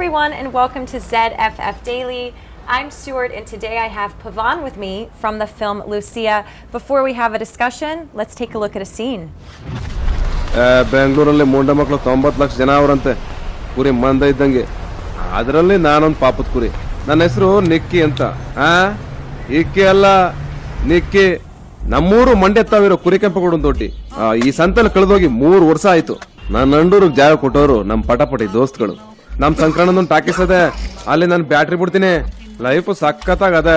everyone, and welcome to ZFF Daily. I'm Stuart, and today I have Pawan with me from the film Lucia. Before we have a discussion, let's take a look at a scene. ಬೆಂಗಳೂರಲ್ಲಿ ಮುಂಡ ಮಕ್ಕಳು 90 ಲಕ್ಷ ಜನ ಅವರಂತೆ, ಕುರಿ ಮಂದ ಇದ್ದಂಗೆ. ಅದರಲ್ಲಿ ನಾನೊಂದು ಪಾಪದ ಕುರಿ. ನನ್ನ ಹೆಸರು ನಿಕ್ಕಿ ಅಂತ. ಇಕ್ಕಿ ಅಲ್ಲ, ನಿಕ್ಕಿ. ನಮ್ಮೂರು ಮಂಡ್ಯ ತಾವಿರೋ ಕುರಿ ಕೆಂಪಗೌಡನ ದೊಡ್ಡಿ. ಈ ಸಂತಲ್ಲಿ ಕಳೆದೋಗಿ 3 ವರ್ಷ ಆಯ್ತು. ನನ್ನ ಅಂಡೂರಿಗೆ ಜಾಗ ಕೊಟ್ಟವರು ನಮ್ಮ ಪಟಾಪಟಿ ದೋಸ್ತಗಳು. ನಮ್ ಸಂಕ್ರಮಣದೊಂದು ಟಾಕಿಸದೆ, ಅಲ್ಲಿ ನಾನು ಬ್ಯಾಟ್ರಿ ಬಿಡ್ತೀನಿ. ಲೈಫ್ ಸಖತ್ತಾಗದೆ,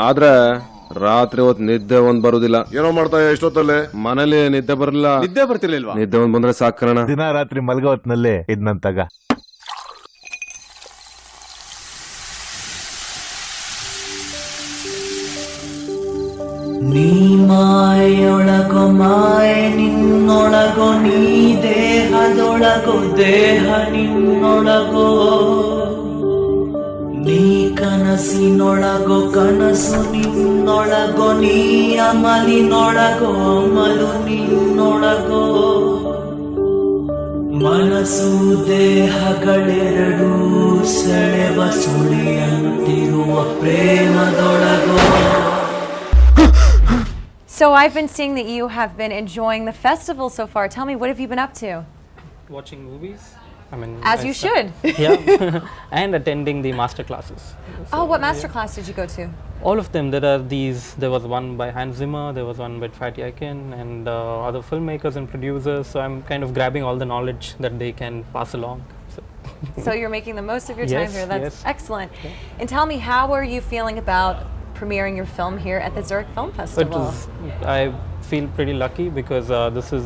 ಆದ್ರೆ ರಾತ್ರಿ ಹೊತ್ತು ನಿದ್ದೆ ಒಂದ್ ಬರುದಿಲ್ಲ. ಏನೋ ಮಾಡ್ತಾ ಎಷ್ಟೊತ್ತಲ್ಲೇ ಮನೇಲಿ ನಿದ್ದೆ ಬರಲಿಲ್ಲ. ನಿದ್ದೆ ಬರ್ತಿರ್ಲಿಲ್ವಾ? ನಿದ್ದೆ ಒಂದ್ ಬಂದ್ರೆ ಸಾಕಣ. ದಿನ ರಾತ್ರಿ ಮಲ್ಗೋ ಹೊತ್ನಲ್ಲೇ ಇದ್ನಂತಾಗ. ನೀ ಮಾಯೊಳಗೋ ಮಾಯೆ ನಿನ್ನೊಳಗೋ, ನೀ ದೇಹದೊಳಗೋ ದೇಹ ನಿನ್ನೊಳಗೋ, ನೀ ಕನಸಿನೊಳಗೋ ಕನಸು ನಿನ್ನೊಳಗೋ, ನೀ ಅಮಲಿನೊಳಗೋ ಅಮಲು ನಿನ್ನೊಳಗೋ, ಮನಸ್ಸು ದೇಹಗಳೆರಡೂ ಸೆಳೆವ ಸುಳಿಯಂತಿರುವ ಪ್ರೇಮದೊಳಗೋ. So I've been seeing that you have been enjoying the festival so far. Tell me, what have you been up to? Watching movies. I mean, As you should. Yeah, and attending the master classes. Oh, what master class did you go to? All of them. There was one by Hans Zimmer, there was one by Fatih Akin, and other filmmakers and producers. So I'm kind of grabbing all the knowledge that they can pass along. So you're making the most of your time Yes, here. That's yes. excellent. And tell me, how are you feeling about premiering your film here at the Zurich Film Festival? I feel pretty lucky because this is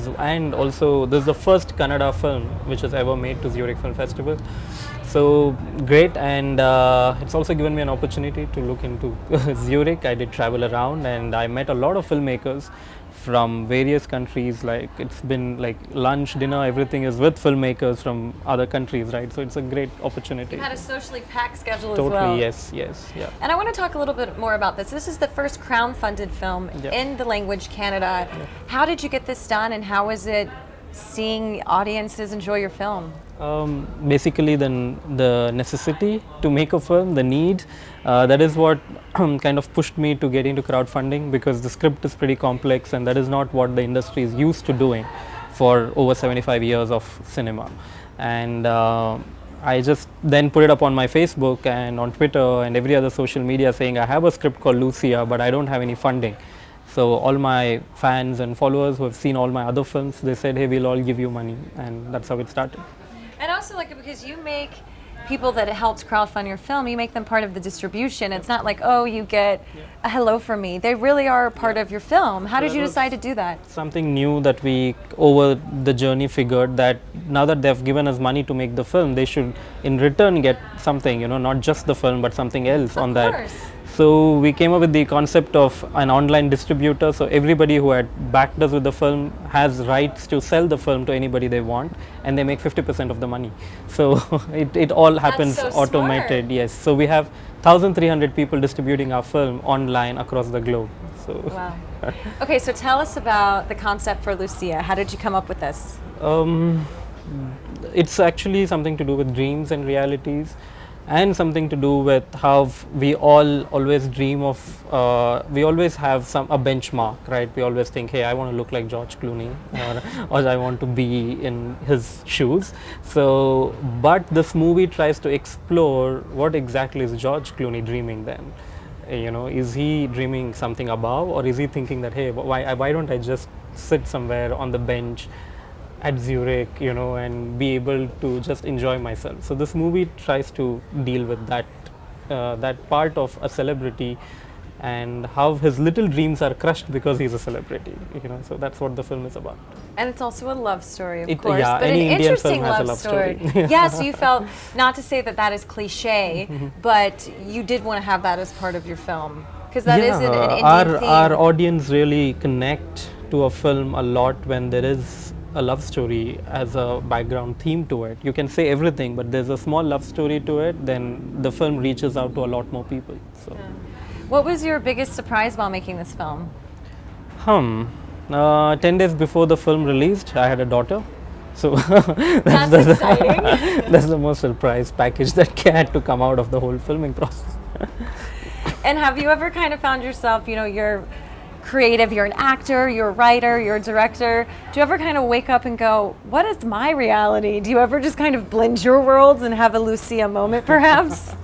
the first Kannada film which has ever made to Zurich Film Festival. So great, and it's also given me an opportunity to look into Zurich. I did travel around and I met a lot of filmmakers from various countries. Like it's been like lunch, dinner, everything is with filmmakers from other countries, right? So it's a great opportunity. You had a socially packed schedule Totally, as well. yes, yeah. And I want to talk a little bit more about this. This is the first crowd-funded film Yeah. in the language Canada. How did you get this done, and how is it seeing audiences enjoy your film? Basically, the necessity to make a film, the need, that is what kind of pushed me to get into crowdfunding, because the script is pretty complex and that is not what the industry is used to doing for over 75 years of cinema. And I just then put it up on my Facebook and on Twitter and every other social media saying I have a script called Lucia, but I don't have any funding. So all my fans and followers who have seen all my other films, they said, hey, we'll all give you money, and that's how it started. And also, like, because you make people that helped crowdfund your film, you make them part of the distribution. It's not like, oh, you get a hello from me. They really are part of your film. How did you decide to do that? Something new that we, over the journey, figured that now that they've given us money to make the film, they should in return get something, not just the film, but something else on that. Of course. So we came up with the concept of an online distributor. So everybody who had backed us with the film has rights to sell the film to anybody they want, and they make 50% of the money. So it all happens so automated. smart. Yes. So we have 1,300 people distributing our film online across the globe. So Wow. Okay, so tell us about the concept for Lucia. How did you come up with this? It's actually something to do with dreams and realities, and something to do with how we all always dream of, we always have a benchmark, right? We always think, hey, I want to look like George Clooney, or I want to be in his shoes. So, but this movie tries to explore what exactly is George Clooney dreaming then. Is he dreaming something above, or is he thinking that, hey, why don't I just sit somewhere on the bench at Zurich, and be able to just enjoy myself. So this movie tries to deal with that part of a celebrity and how his little dreams are crushed because he's a celebrity. So that's what the film is about. And it's also a love story, of course, yeah, but any an Indian interesting film has love a love story. Yeah, so you felt, not to say that that is cliche, but you did want to have that as part of your film, because that is an Indian theme. Our audience really connect to a film a lot when there is a love story as a background theme to it. You can say everything, but there's a small love story to it, then the film reaches out to a lot more people. So, What was your biggest surprise while making this film? 10 days before the film released, I had a daughter. So That's the, exciting. that's the most surprise package that had to come out of the whole filming process. And have you ever kind of found yourself, you're creative, you're an actor, you're a writer, you're a director. Do you ever kind of wake up and go, what is my reality? Do you ever just kind of blend your worlds and have a Lucia moment perhaps?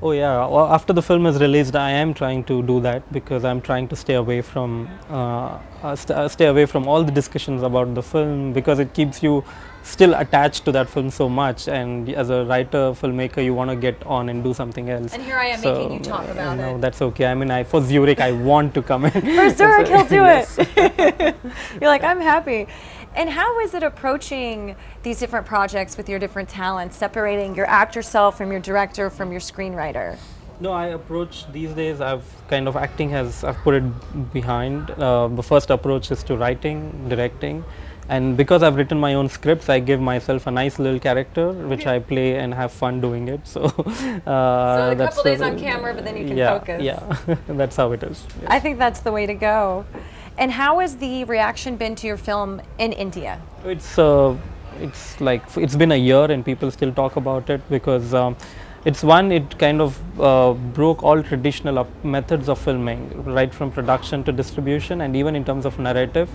Oh yeah. Well, after the film is released, I am trying to do that because I'm trying to stay away from all the discussions about the film, because it keeps you still attached to that film so much. And as a writer, filmmaker, you want to get on and do something else. And here I am making you talk about no, it. that's okay. I mean, for Zurich, I want to come in. For Zurich, he'll do Yes. it. You're like, I'm happy. And how is it approaching these different projects with your different talents, separating your actor self from your director, from your screenwriter? No, I approach these days, I've put it behind. The first approach is to writing, directing. And because I've written my own scripts, I give myself a nice little character, which I play and have fun doing it. So, So a that's couple days on camera, but then you can focus. Yeah, that's how it is. Yes. I think that's the way to go. And how has the reaction been to your film in India? It's like it's been a year and people still talk about it because it kind of broke all traditional methods of filming, right from production to distribution, and even in terms of narrative.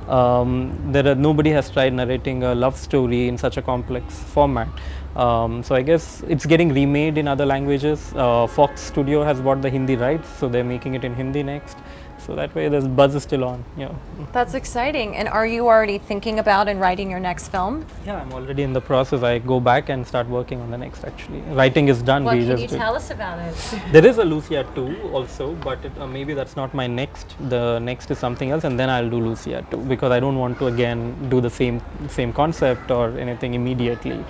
Nobody has tried narrating a love story in such a complex format. So I guess it's getting remade in other languages. Fox Studio has bought the Hindi rights, so they're making it in Hindi next. So that way, the buzz is still on. Yeah. That's exciting. And are you already thinking about and writing your next film? Yeah, I'm already in the process. I go back and start working on the next. Actually, writing is done. What We can just you did- tell us about it? There is a Lucia 2 also, but maybe that's not my next. The next is something else, and then I'll do Lucia 2 because I don't want to again do the same concept or anything immediately.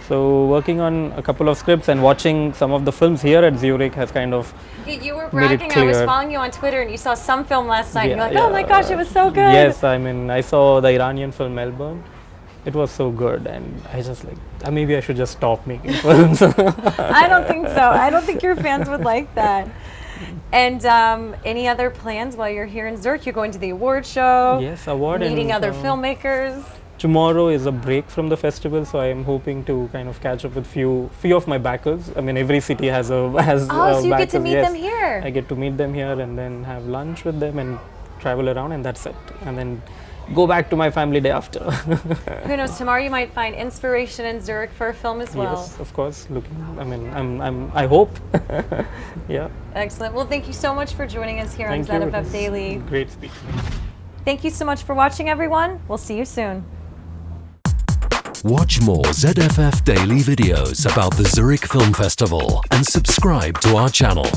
So working on a couple of scripts and watching some of the films here at Zurich has kind of You were made it bragging. I was clear. following you on Twitter, and you saw some film last night. Yeah, and you're like, oh my yeah. gosh, it was so good. Yes, I mean, I saw the Iranian film Melbourne. It was so good, and I just like, maybe I should just stop making films. I don't think so. I don't think your fans would like that. And any other plans while you're here in Zurich? You're going to the award show, Yes, award meeting and other filmmakers. tomorrow is a break from the festival, so I am hoping to kind of catch up with few of my backers. I mean, every city has So you get to backers, meet yes. them here. I get to meet them here and then have lunch with them and travel around, and that's it. And then go back to my family day after. Who knows? Tomorrow you might find inspiration in Zurich for a film as well. Yes, of course. I hope. Yeah. Excellent. Well, thank you so much for joining us here Thank on you. It ZFF was Daily. Great speech. Thank you so much for watching, everyone. We'll see you soon. Watch more ZFF Daily videos about the Zurich Film Festival and subscribe to our channel.